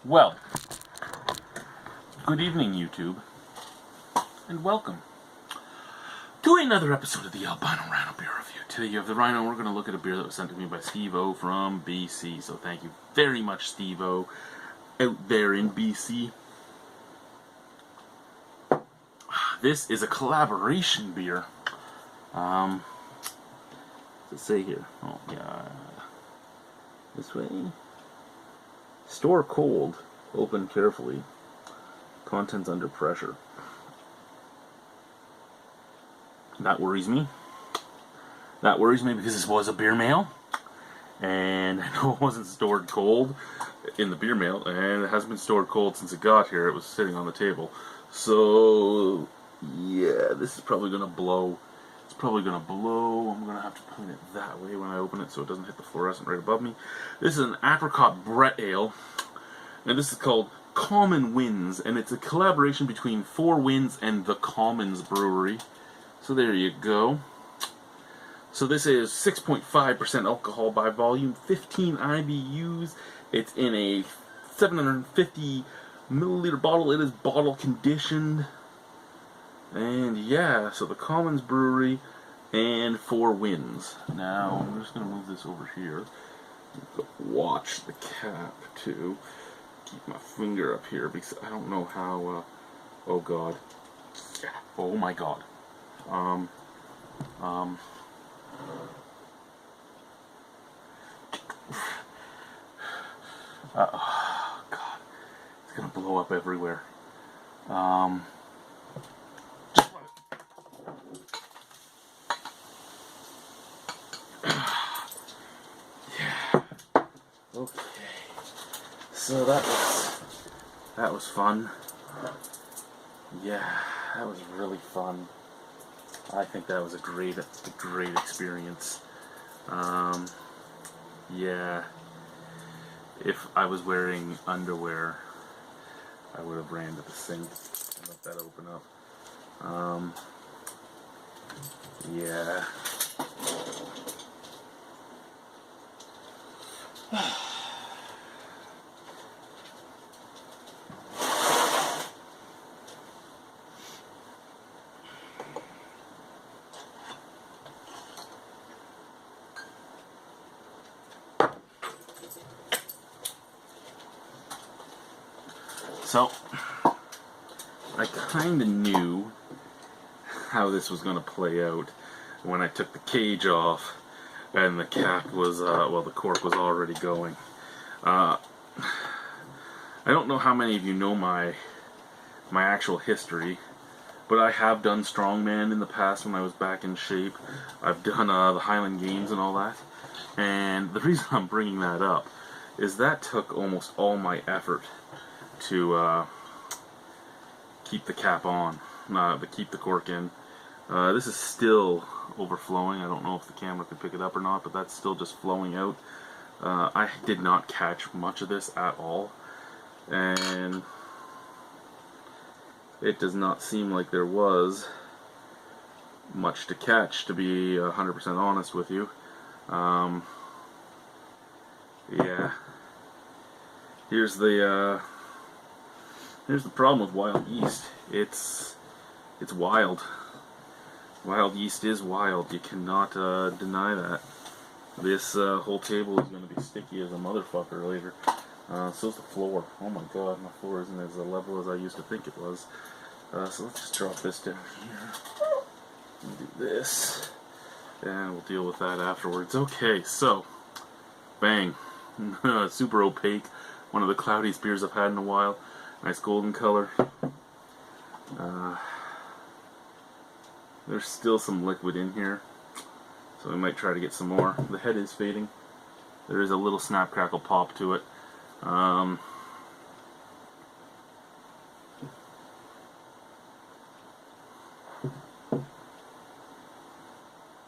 Well, good evening, YouTube, and welcome to another episode of the Albino Rhino beer review. Today you have the Rhino, and we're going to look at a beer that was sent to me by Steve-O from BC. So thank you very much, Steve-O, out there in BC. This is a collaboration beer. What's it say here? Oh, yeah. This way. Store cold. Open carefully. Contents under pressure. That worries me. That worries me because this was a beer mail. And I know it wasn't stored cold in the beer mail. And it hasn't been stored cold since it got here. It was sitting on the table. So, yeah, this is probably going to blow. It's probably going to blow. I'm going to have to point it that way when I open it so it doesn't hit the fluorescent right above me. This is an Apricot Brett Ale. And this is called Common Winds. And it's a collaboration between Four Winds and the Commons Brewery. So there you go. So this is 6.5% alcohol by volume, 15 IBUs. It's in a 750 milliliter bottle. It is bottle conditioned. And yeah, so the Commons Brewery and Four Winds. Now, I'm just going to move this over here. Watch the cap, too. Keep my finger up here because I don't know how, oh god. Oh my god. Oh god. It's going to blow up everywhere. Okay, so that was fun. Yeah, that was really fun. I think that was a great experience. Yeah, if I was wearing underwear, I would have ran to the sink and let that open up. Yeah. So, I kind of knew how this was going to play out when I took the cage off and the cap was, well, the cork was already going. I don't know how many of you know my actual history, but I have done strongman in the past when I was back in shape. I've done the Highland Games and all that. And the reason I'm bringing that up is that took almost all my effort to keep the cap on, to keep the cork in. This is still overflowing. I don't know if the camera can pick it up or not, but that's still just flowing out. I did not catch much of this at all, and it does not seem like there was much to catch, to be 100% honest with you. Yeah. Here's the problem with wild yeast. It's wild. Wild yeast is wild. You cannot deny that. This whole table is going to be sticky as a motherfucker later. So's the floor. Oh my god, my floor isn't as level as I used to think it was. So let's just drop this down here. And do this. And we'll deal with that afterwards. Okay, so. Bang. Super opaque. One of the cloudiest beers I've had in a while. Nice golden color. There's still some liquid in here, so we might try to get some more. The head is fading. There is a little snap crackle pop to it.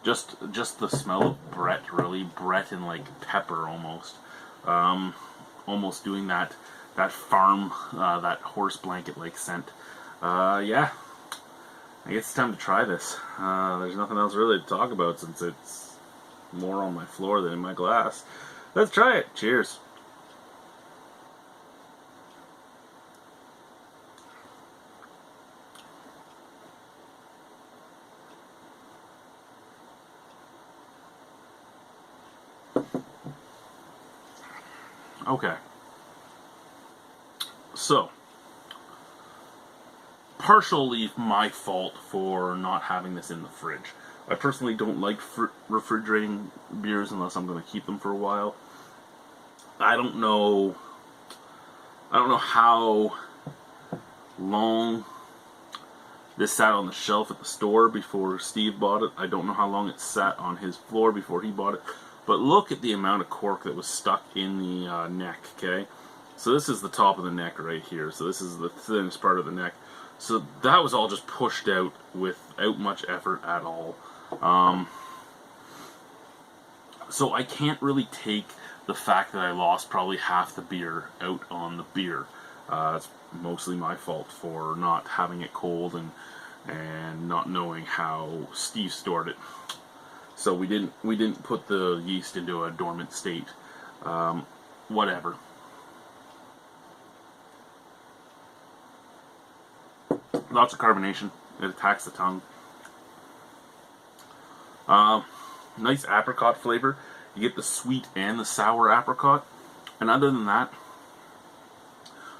Just the smell of Brett, really. Brett and like pepper almost. Almost doing that farm, that horse blanket like scent. Yeah. I guess it's time to try this. There's nothing else really to talk about since it's more on my floor than in my glass. Let's try it. Cheers. Okay. So, partially my fault for not having this in the fridge. I personally don't like refrigerating beers unless I'm going to keep them for a while. I don't know how long this sat on the shelf at the store before Steve bought it. I don't know how long it sat on his floor before he bought it. But look at the amount of cork that was stuck in the neck, okay? So this is the top of the neck right here. So this is the thinnest part of the neck. So that was all just pushed out without much effort at all. So I can't really take the fact that I lost probably half the beer out on the beer. It's mostly my fault for not having it cold and not knowing how Steve stored it. So we didn't put the yeast into a dormant state. Whatever. Lots of carbonation. It attacks the tongue. Nice apricot flavor. You get the sweet and the sour apricot. And other than that,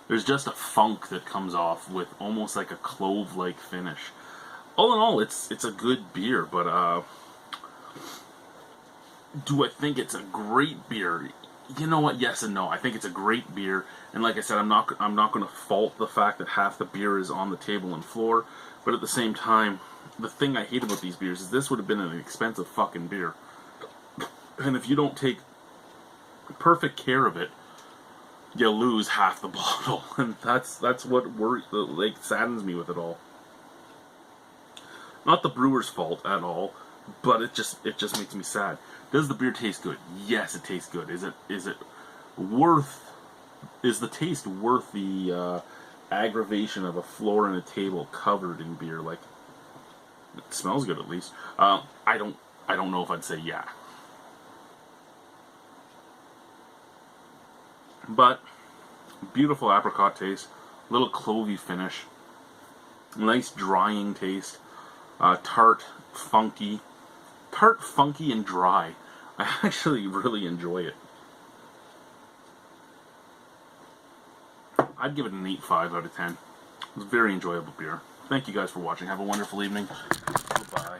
there's just a funk that comes off with almost like a clove-like finish. All in all, it's a good beer, but do I think it's a great beer? You know what? Yes and no. I think it's a great beer, and like I said, I'm not going to fault the fact that half the beer is on the table and floor. But at the same time, the thing I hate about these beers is this would have been an expensive fucking beer, and if you don't take perfect care of it, you lose half the bottle, and that's what saddens me with it all. Not the brewer's fault at all, but it just makes me sad. Does the beer taste good? Yes, it tastes good. Is the taste worth the aggravation of a floor and a table covered in beer? Like, it smells good at least. I don't know if I'd say yeah. But beautiful apricot taste, little clovey finish, nice drying taste, tart, funky and dry. I actually really enjoy it. I'd give it an 8.5 out of 10. It was a very enjoyable beer. Thank you guys for watching. Have a wonderful evening. Goodbye.